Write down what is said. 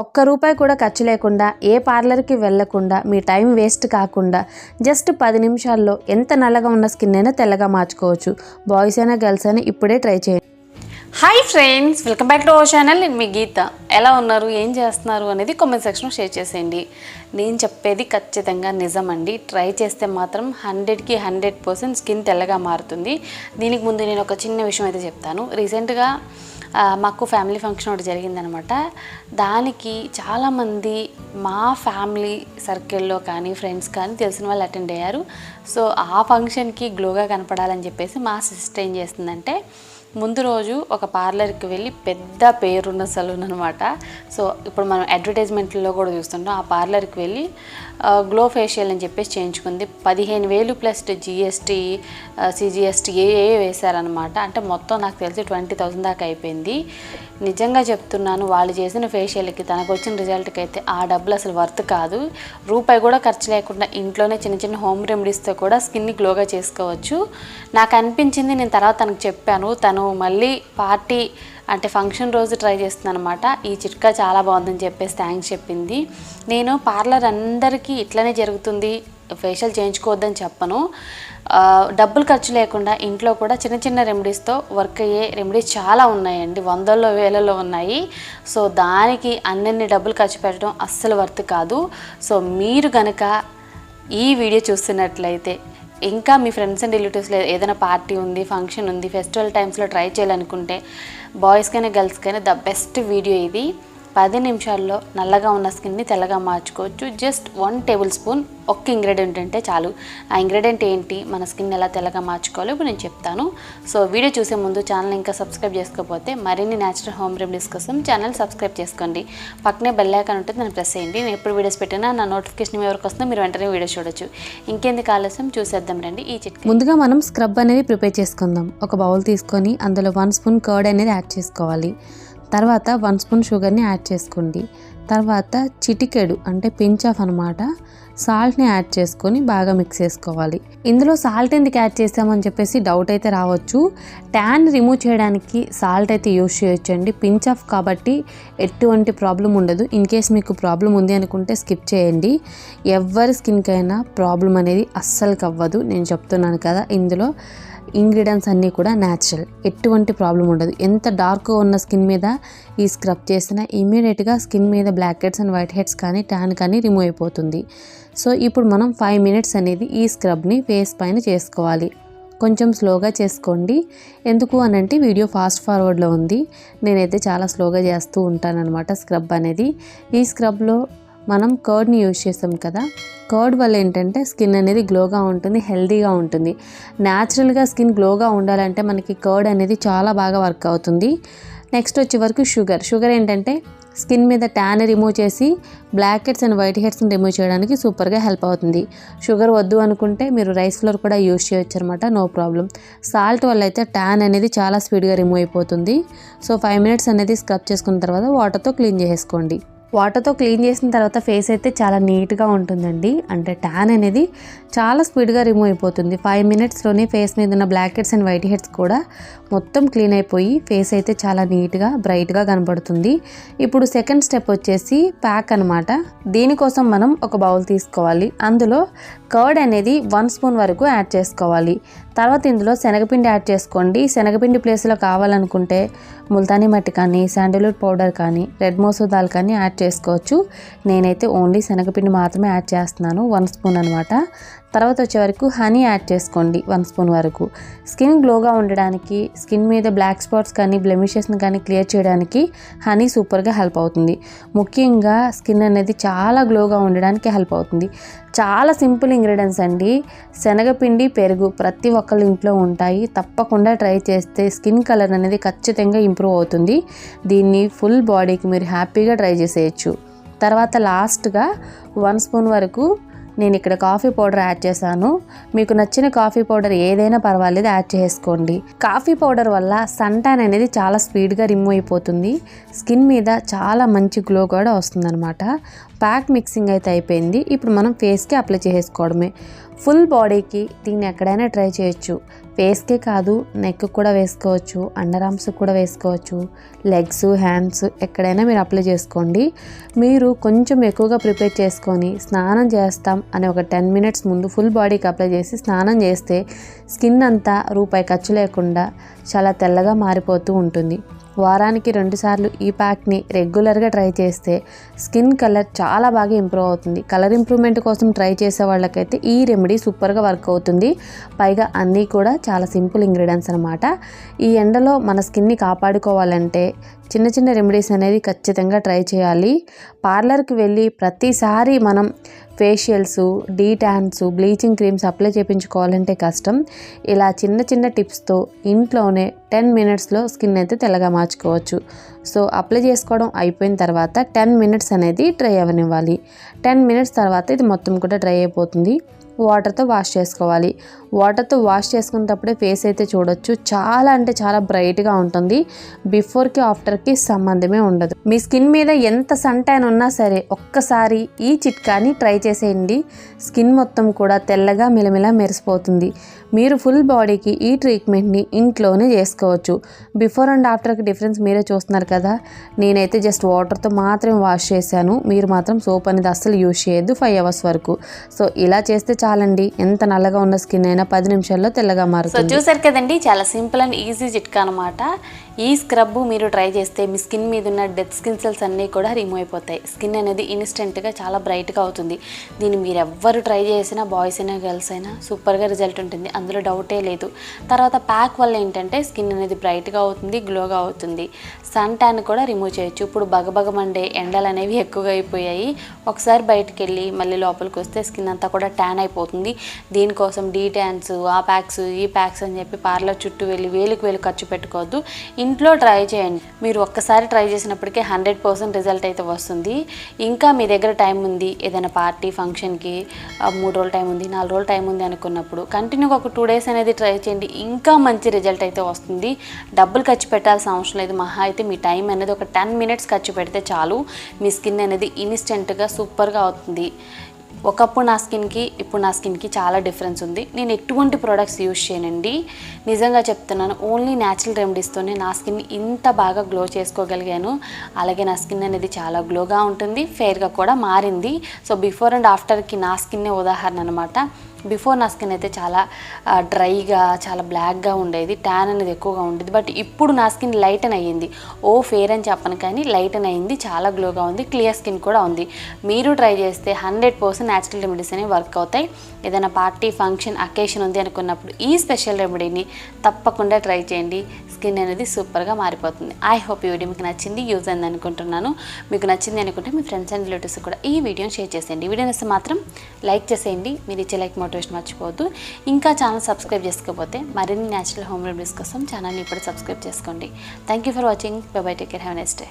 ఒక్క రూపాయి కూడా ఖర్చు లేకుండా, ఏ పార్లర్కి వెళ్ళకుండా, మీ టైం వేస్ట్ కాకుండా జస్ట్ 10 నిమిషాల్లో ఎంత నల్లగా ఉన్న స్కిన్ అయినా తెల్లగా మార్చుకోవచ్చు. బాయ్స్ అయినా గర్ల్స్ అయినా ఇప్పుడే ట్రై చేయండి. Hi friends, welcome back to our channel. నేను మీ గీత. ఎలా ఉన్నారు, ఏం చేస్తున్నారు అనేది కామెంట్ సెక్షన్లో షేర్ చేసేయండి. నేను చెప్పేది ఖచ్చితంగా నిజమండి. ట్రై చేస్తే మాత్రం 100కి 100% స్కిన్ తెల్లగా మారుతుంది. దీనికి ముందు నేను ఒక చిన్న విషయం అయితే చెప్తాను. రీసెంట్గా మాకు ఫ్యామిలీ ఫంక్షన్ ఒకటి జరిగిందనమాట. దానికి చాలామంది మా ఫ్యామిలీ సర్కిల్లో కానీ ఫ్రెండ్స్ కానీ తెలిసిన వాళ్ళు అటెండ్ అయ్యారు. సో ఆ ఫంక్షన్కి గ్లోగా కనపడాలని చెప్పేసి మా సిస్టర్ ఏం చేస్తుందంటే, ముందు రోజు ఒక పార్లర్కి వెళ్ళి, పెద్ద పేరున్న సలూన్ అనమాట. సో ఇప్పుడు మనం అడ్వర్టైజ్మెంట్లో కూడా చూస్తుంటాం. ఆ పార్లర్కి వెళ్ళి గ్లో ఫేషియల్ అని చెప్పేసి చేయించుకుంది. 15,000 ప్లస్ GST CGST ఏ వేశారనమాట. అంటే మొత్తం నాకు తెలిసి 20,000 దాకా అయిపోయింది. నిజంగా చెప్తున్నాను, వాళ్ళు చేసిన ఫేషియల్కి తనకు వచ్చిన రిజల్ట్కి అయితే ఆ డబ్బులు అసలు వర్త్ కాదు. రూపాయి కూడా ఖర్చు లేకుండా ఇంట్లోనే చిన్న చిన్న హోమ్ రెమెడీస్తో కూడా స్కిన్ని గ్లోగా చేసుకోవచ్చు. నాకు అనిపించింది, నేను తర్వాత తనకు చెప్పాను. తను మళ్ళీ పార్టీ అంటే ఫంక్షన్ రోజు ట్రై చేస్తుంది అనమాట. ఈ చిట్కా చాలా బాగుందని చెప్పేసి థ్యాంక్స్ చెప్పింది. నేను పార్లర్ అందరికీ ఇట్లనే జరుగుతుంది, ఫేషియల్ చేయించుకోవద్దని చెప్పను. డబ్బులు ఖర్చు లేకుండా ఇంట్లో కూడా చిన్న చిన్న రెమెడీస్తో వర్క్ అయ్యే రెమెడీస్ చాలా ఉన్నాయండి, 100లో 1000లో ఉన్నాయి. సో దానికి అన్నన్ని డబ్బులు ఖర్చు పెట్టడం అస్సలు వర్త్ కాదు. సో మీరు కనుక ఈ వీడియో చూస్తున్నట్లయితే, ఇంకా మీ ఫ్రెండ్స్ అండ్ రిలేటివ్స్లో ఏదైనా పార్టీ ఉంది, ఫంక్షన్ ఉంది, ఫెస్టివల్ టైమ్స్లో ట్రై చేయాలనుకుంటే, బాయ్స్కైనా గర్ల్స్కైనా ద బెస్ట్ వీడియో ఇది. 10 నిమిషాల్లో నల్లగా ఉన్న స్కిన్ని తెల్లగా మార్చుకోవచ్చు. జస్ట్ 1 టేబుల్ స్పూన్ ఒక్క ఇంగ్రీడియంట్ అంటే చాలు. ఆ ఇంగ్రీడియంట్ ఏంటి, మన స్కిన్ ఎలా తెల్లగా మార్చుకోవాలో ఇప్పుడు నేను చెప్తాను. సో వీడియో చూసే ముందు ఛానల్ ఇంకా సబ్స్క్రైబ్ చేసుకోకపోతే మరిన్ని న్యాచురల్ హోమ్ రెమెడీస్ కోసం ఛానల్ సబ్స్క్రైబ్ చేసుకోండి. పక్కనే బెల్ ఐకాన్ ఉంటుంది, దాన్ని ప్రెస్ చేయండి. నేను ఎప్పుడు వీడియోస్ పెట్టినా నా నోటిఫికేషన్ ఎవరికి వస్తుందో మీరు వెంటనే వీడియో చూడొచ్చు. ఇంకెందుకు ఆలస్యం, చూసేద్దాం రండి ఈ చిట్కా. ముందుగా మనం స్క్రబ్ అనేది ప్రిపేర్ చేసుకుందాం. ఒక బౌల్ తీసుకొని అందులో 1 స్పూన్ కర్డ్ అనేది యాడ్ చేసుకోవాలి. తర్వాత 1 స్పూన్ షుగర్ని యాడ్ చేసుకోండి. తర్వాత చిటికెడు అంటే పించ్ ఆఫ్ అనమాట సాల్ట్ని యాడ్ చేసుకొని బాగా మిక్స్ చేసుకోవాలి. ఇందులో సాల్ట్ ఎందుకు యాడ్ చేసామని చెప్పేసి డౌట్ అయితే రావచ్చు. ట్యాన్ రిమూవ్ చేయడానికి సాల్ట్ అయితే యూజ్ చేయొచ్చండి. పించ్ ఆఫ్ కాబట్టి ఎటువంటి ప్రాబ్లం ఉండదు. ఇన్ కేస్ మీకు ప్రాబ్లం ఉంది అనుకుంటే స్కిప్ చేయండి. ఎవరి స్కిన్కైనా ప్రాబ్లం అనేది అస్సలు అవ్వదు. నేను చెప్తున్నాను కదా, ఇందులో ఇంగ్రీడియంట్స్ అన్నీ కూడా న్యాచురల్, ఎటువంటి ప్రాబ్లం ఉండదు. ఎంత డార్క్గా ఉన్న స్కిన్ మీద ఈ స్క్రబ్ చేసినా ఇమీడియట్గా స్కిన్ మీద black heads and white heads కానీ ట్యాన్ కానీ రిమూవ్ అయిపోతుంది. సో ఇప్పుడు మనం 5 మినిట్స్ అనేది ఈ స్క్రబ్ని ఫేస్ పైన చేసుకోవాలి. కొంచెం స్లోగా చేసుకోండి. ఎందుకు అనంటే వీడియో ఫాస్ట్ ఫార్వర్డ్లో ఉంది, నేనైతే చాలా స్లోగా చేస్తూ ఉంటానన్నమాట స్క్రబ్ అనేది. ఈ స్క్రబ్లో మనం కర్డ్ని యూజ్ చేస్తాం కదా, కర్డ్ వల్ల ఏంటంటే స్కిన్ అనేది గ్లోగా ఉంటుంది, హెల్తీగా ఉంటుంది. న్యాచురల్గా స్కిన్ గ్లోగా ఉండాలంటే మనకి కర్డ్ అనేది చాలా బాగా వర్క్ అవుతుంది. నెక్స్ట్ వచ్చే వరకు షుగర్ ఏంటంటే స్కిన్ మీద ట్యాన్ రిమూవ్ చేసి బ్లాక్ హెడ్స్ అండ్ వైట్ హెడ్స్ని రిమూవ్ చేయడానికి సూపర్గా హెల్ప్ అవుతుంది. షుగర్ వద్దు అనుకుంటే మీరు రైస్ ఫ్లోర్ కూడా యూజ్ చేయొచ్చు అనమాట, నో ప్రాబ్లం. సాల్ట్ వల్ల అయితే ట్యాన్ అనేది చాలా స్పీడ్గా రిమూవ్ అయిపోతుంది. సో 5 మినిట్స్ అనేది స్క్రబ్ చేసుకున్న తర్వాత వాటర్తో క్లీన్ చేసుకోండి. వాటర్తో క్లీన్ చేసిన తర్వాత ఫేస్ అయితే చాలా నీట్గా ఉంటుందండి. అంటే ట్యాన్ అనేది చాలా స్పీడ్గా రిమూవ్ అయిపోతుంది. 5 మినిట్స్లోనే ఫేస్ మీద ఉన్న black heads and white heads కూడా మొత్తం క్లీన్ అయిపోయి ఫేస్ అయితే చాలా నీట్గా బ్రైట్గా కనబడుతుంది. ఇప్పుడు సెకండ్ స్టెప్ వచ్చేసి ప్యాక్ అనమాట. దీనికోసం మనం ఒక బౌల్ తీసుకోవాలి. అందులో కర్డ్ అనేది 1 స్పూన్ వరకు యాడ్ చేసుకోవాలి. తర్వాత ఇందులో శనగపిండి యాడ్ చేసుకోండి. శనగపిండి ప్లేస్లో కావాలనుకుంటే ముల్తానీ మట్టి కానీ, శాండల్వుడ్ పౌడర్ కానీ, రెడ్ మసూర్ దాల్ కానీ యాడ్ చేసుకోవచ్చు. నేనైతే ఓన్లీ శనగపిండి మాత్రమే యాడ్ చేస్తున్నాను, 1 స్పూన్ అనమాట. తర్వాత వచ్చే వరకు హనీ యాడ్ చేసుకోండి, 1 స్పూన్ వరకు. స్కిన్ గ్లోగా ఉండడానికి, స్కిన్ మీద బ్లాక్ స్పాట్స్ కానీ బ్లెమిషెస్ని కానీ క్లియర్ చేయడానికి హనీ సూపర్గా హెల్ప్ అవుతుంది. ముఖ్యంగా స్కిన్ అనేది చాలా గ్లోగా ఉండడానికి హెల్ప్ అవుతుంది. చాలా సింపుల్ ఇంగ్రీడియంట్స్ అండి. శనగపిండి, పెరుగు ప్రతి ఒక్కళ్ళ ఇంట్లో ఉంటాయి. తప్పకుండా ట్రై చేస్తే స్కిన్ కలర్ అనేది ఖచ్చితంగా ఇంప్రూవ్ అవుతుంది. దీన్ని ఫుల్ బాడీకి మీరు హ్యాపీగా ట్రై చేసేయచ్చు. తర్వాత లాస్ట్గా 1 స్పూన్ వరకు నేను ఇక్కడ కాఫీ పౌడర్ యాడ్ చేశాను. మీకు నచ్చిన కాఫీ పౌడర్ ఏదైనా పర్వాలేదు, యాడ్ చేసుకోండి. కాఫీ పౌడర్ వల్ల సన్ ట్యాన్ అనేది చాలా స్పీడ్గా రిమూవ్ అయిపోతుంది. స్కిన్ మీద చాలా మంచి గ్లో కూడా వస్తుందన్నమాట. ప్యాక్ మిక్సింగ్ అయితే అయిపోయింది. ఇప్పుడు మనం ఫేస్కి అప్లై చేసుకోవడమే. ఫుల్ బాడీకి దీన్ని ఎక్కడైనా ట్రై చేయొచ్చు. ఫేస్కే కాదు, నెక్ కూడా వేసుకోవచ్చు, అండర్ ఆర్మ్స్ కూడా వేసుకోవచ్చు, లెగ్స్, హ్యాండ్స్ ఎక్కడైనా మీరు అప్లై చేసుకోండి. మీరు కొంచెం ఎక్కువగా ప్రిపేర్ చేసుకొని స్నానం చేస్తాం అని ఒక 10 minutes ముందు ఫుల్ బాడీకి అప్లై చేసి స్నానం చేస్తే స్కిన్ అంతా రూపాయి ఖర్చు లేకుండా చాలా తెల్లగా మారిపోతూ ఉంటుంది. వారానికి 2 సార్లు ఈ ప్యాక్ని రెగ్యులర్గా ట్రై చేస్తే స్కిన్ కలర్ చాలా బాగా ఇంప్రూవ్ అవుతుంది. కలర్ ఇంప్రూవ్మెంట్ కోసం ట్రై చేసే వాళ్ళకైతే ఈ రెమెడీ సూపర్గా వర్క్ అవుతుంది. పైగా అన్నీ కూడా చాలా సింపుల్ ఇంగ్రీడియంట్స్ అనమాట. ఈ ఎండలో మన స్కిన్ని కాపాడుకోవాలంటే చిన్న చిన్న రెమెడీస్ అనేది ఖచ్చితంగా ట్రై చేయాలి. పార్లర్కి వెళ్ళి ప్రతిసారి మనం ఫేషియల్స్, డీటాన్స్, బ్లీచింగ్ క్రీమ్స్ అప్లై చేయించుకోవాలంటే కష్టం. ఇలా చిన్న చిన్న టిప్స్తో ఇంట్లోనే 10 minutesలో స్కిన్ అయితే తెల్లగా మార్చుకోవచ్చు. సో అప్లై చేసుకోవడం అయిపోయిన తర్వాత 10 minutes అనేది డ్రై అవ్వనివ్వాలి. 10 minutes తర్వాత ఇది మొత్తం కూడా డ్రై అయిపోతుంది. వాటర్తో వాష్ చేసుకోవాలి. వాటర్తో వాష్ చేసుకునేటప్పుడే ఫేస్ అయితే చూడొచ్చు, చాలా అంటే చాలా బ్రైట్గా ఉంటుంది. బిఫోర్కి ఆఫ్టర్కి సంబంధమే ఉండదు. మీ స్కిన్ మీద ఎంత సన్ ట్యాన్ ఉన్నా సరే ఒక్కసారి ఈ చిట్కాని ట్రై చేసేయండి. స్కిన్ మొత్తం కూడా తెల్లగా మిలమిలా మెరిసిపోతుంది. మీరు ఫుల్ బాడీకి ఈ ట్రీట్మెంట్ని ఇంట్లోనే చేసుకోవచ్చు. బిఫోర్ అండ్ ఆఫ్టర్కి డిఫరెన్స్ మీరే చూస్తున్నారు కదా. నేనైతే జస్ట్ వాటర్తో మాత్రమే వాష్ చేశాను. మీరు మాత్రం సోప్ అనేది అస్సలు యూజ్ చేయొద్దు 5 hours వరకు. సో ఇలా చేస్తే చాలండి, ఎంత నల్లగా ఉన్న స్కిన్ అయినా 10 నిమిషాల్లో తెల్లగా మారుతుంది. సో చూసారు కదండి, చాలా సింపుల్ అండ్ ఈజీ చిట్కా అనమాట. ఈ స్క్రబ్ మీరు ట్రై చేస్తే మీ స్కిన్ మీద ఉన్న డెడ్ స్కిన్ సెల్స్ అన్నీ కూడా రిమూవ్ అయిపోతాయి. స్కిన్ అనేది ఇన్స్టెంట్గా చాలా బ్రైట్గా అవుతుంది. దీన్ని మీరు ఎవ్వరు ట్రై చేసినా, బాయ్స్ అయినా గర్ల్స్ అయినా సూపర్గా రిజల్ట్ ఉంటుంది, అందులో డౌటే లేదు. తర్వాత ప్యాక్ వల్ల ఏంటంటే స్కిన్ అనేది బ్రైట్గా అవుతుంది, గ్లోగా అవుతుంది. సన్ ట్యాన్ కూడా రిమూవ్ చేయొచ్చు. ఇప్పుడు బగబగమండే ఎండలు అనేవి ఎక్కువగా అయిపోయాయి. ఒకసారి బయటకు వెళ్ళి మళ్ళీ లోపలికి వస్తే స్కిన్ అంతా కూడా ట్యాన్ అయిపోతుంది. దీనికోసం డీటాన్స్, ఆ ప్యాక్స్, ఈ ప్యాక్స్ అని చెప్పి పార్లర్ చుట్టూ వెళ్ళి వేలు ఖర్చు పెట్టుకోవద్దు. ఇంట్లో ట్రై చేయండి. మీరు ఒక్కసారి ట్రై చేసినప్పటికీ 100% రిజల్ట్ అయితే వస్తుంది. ఇంకా మీ దగ్గర టైం ఉంది, ఏదైనా పార్టీ ఫంక్షన్కి 3 రోజులు టైం ఉంది, 4 రోజులు టైం ఉంది అనుకున్నప్పుడు కంటిన్యూగా ఒక 2 days అనేది ట్రై చేయండి. ఇంకా మంచి రిజల్ట్ అయితే వస్తుంది. డబ్బులు ఖర్చు పెట్టాల్సిన అవసరం లేదు. మహా అయితే మీ టైం అనేది ఒక 10 minutes ఖర్చు పెడితే చాలు. మీ స్కిన్ అనేది ఇన్స్టెంట్గా సూపర్గా అవుతుంది. ఒకప్పుడు నా స్కిన్కి ఇప్పుడు నా స్కిన్కి చాలా డిఫరెన్స్ ఉంది. నేను ఎటువంటి ప్రోడక్ట్స్ యూజ్ చేయనండి, నిజంగా చెప్తున్నాను. ఓన్లీ న్యాచురల్ రెమెడీస్తోనే నా స్కిన్ ఇంత బాగా గ్లో చేసుకోగలిగాను. అలాగే నా స్కిన్ అనేది చాలా గ్లోగా ఉంటుంది, ఫెయిర్గా కూడా మారింది. సో బిఫోర్ అండ్ ఆఫ్టర్కి నా స్కిన్నే ఉదాహరణ అనమాట. బిఫోర్ నా స్కిన్ అయితే చాలా డ్రైగా, చాలా బ్లాక్గా ఉండేది, ట్యాన్ అనేది ఎక్కువగా ఉండేది. బట్ ఇప్పుడు నా స్కిన్ లైటన్ అయ్యింది. ఫెయిర్ అని చెప్పను కానీ లైటన్ అయ్యింది, చాలా గ్లోగా ఉంది, క్లియర్ స్కిన్ కూడా ఉంది. మీరు ట్రై చేస్తే 100% న్యాచురల్ రెమెడీస్ అనేవి వర్క్ అవుతాయి. ఏదైనా పార్టీ, ఫంక్షన్, అకేషన్ ఉంది అనుకున్నప్పుడు ఈ స్పెషల్ రెమెడీని తప్పకుండా ట్రై చేయండి. స్కిన్ అనేది సూపర్గా మారిపోతుంది. ఐ హోప్ ఈ వీడియో మీకు నచ్చింది, యూజ్ అయింది అనుకుంటున్నాను. మీకు నచ్చింది అనుకుంటే మీ ఫ్రెండ్స్ అండ్ రిలేటివ్స్ కూడా ఈ వీడియోని షేర్ చేసేయండి. వీడియో నచ్చితే మాత్రం లైక్ చేసేయండి. మీరు ఇచ్చే లైక్ మోటివేషన్ మర్చిపోవద్దు. ఇంకా ఛానల్ సబ్స్క్రైబ్ చేసుకోకపోతే మరిన్ని న్యాచురల్ హోమ్ రెమెడీస్ కోసం ఛానల్ని ఇప్పుడు సబ్స్క్రైబ్ చేసుకోండి. Thank you for watching. By by, take care, have a nice day.